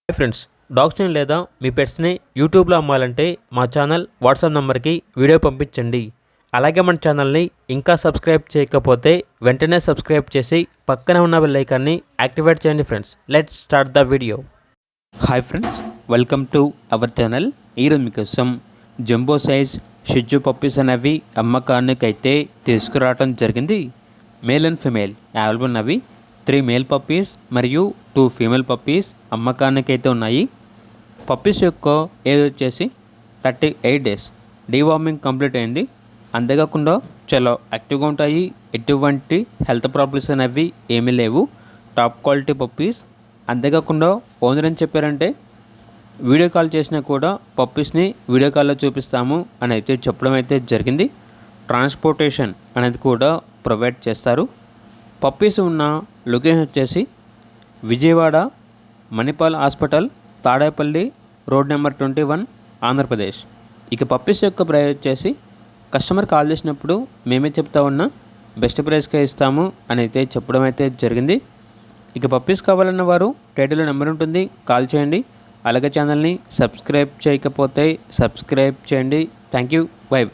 Hi friends, డాగ్స్ని లేదా మీ పెట్స్ని యూట్యూబ్లో అమ్మాలంటే మా ఛానల్ వాట్సాప్ నెంబర్కి వీడియో పంపించండి. అలాగే మన ఛానల్ని ఇంకా సబ్స్క్రైబ్ చేయకపోతే వెంటనే సబ్స్క్రైబ్ చేసి పక్కనే ఉన్న బెల్ ఐకాన్ని యాక్టివేట్ చేయండి. Friends, let's start the video. Hi friends, welcome to our channel. ఈరోజు మీకోసం జంబో సైజ్ షిజ్జు పప్పీస్ అనేవి అమ్మకానికి అయితే తీసుకురావడం జరిగింది. మేల్ అండ్ ఫిమేల్ అవైలబుల్ ఉన్నవి. 3 మేల్ పప్పీస్ మరియు 2 ఫీమేల్ పప్పీస్ అమ్మకానికి అయితే ఉన్నాయి. పప్పీస్ యొక్క ఏజ్ వచ్చేసి 38 డేస్. డీవార్మింగ్ కంప్లీట్ అయింది. అంతేకాకుండా చాలా యాక్టివ్గా ఉంటాయి. ఎటువంటి హెల్త్ ప్రాబ్లమ్స్ అనేవి ఏమీ లేవు. Top quality puppies. అంతేకాకుండా ఓనర్ అని చెప్పారంటే వీడియో కాల్ చేసినా కూడా పప్పీస్ని వీడియో కాల్లో చూపిస్తాము అని అయితే చెప్పడం అయితే జరిగింది. ట్రాన్స్పోర్టేషన్ అనేది కూడా ప్రొవైడ్ చేస్తారు. పప్పీస్ ఉన్న లొకేషన్ వచ్చేసి Vijayawada Manipal hospital, Tadepalli road number 21, Andhra Pradesh. ఇక పప్పీస్ యొక్క ప్రైస్ వచ్చేసి కస్టమర్ కాల్ చేసినప్పుడు మేమే చెప్తా ఉన్నా బెస్ట్ ప్రైస్కే ఇస్తాము అని అయితే చెప్పడం అయితే జరిగింది. ఇక పప్పీస్ కావాలన్న వారు టైటిల్లో నెంబర్ ఉంటుంది, కాల్ చేయండి. అలాగే ఛానల్ని సబ్స్క్రైబ్ చేయకపోతే సబ్స్క్రైబ్ చేయండి. Thank you. బై.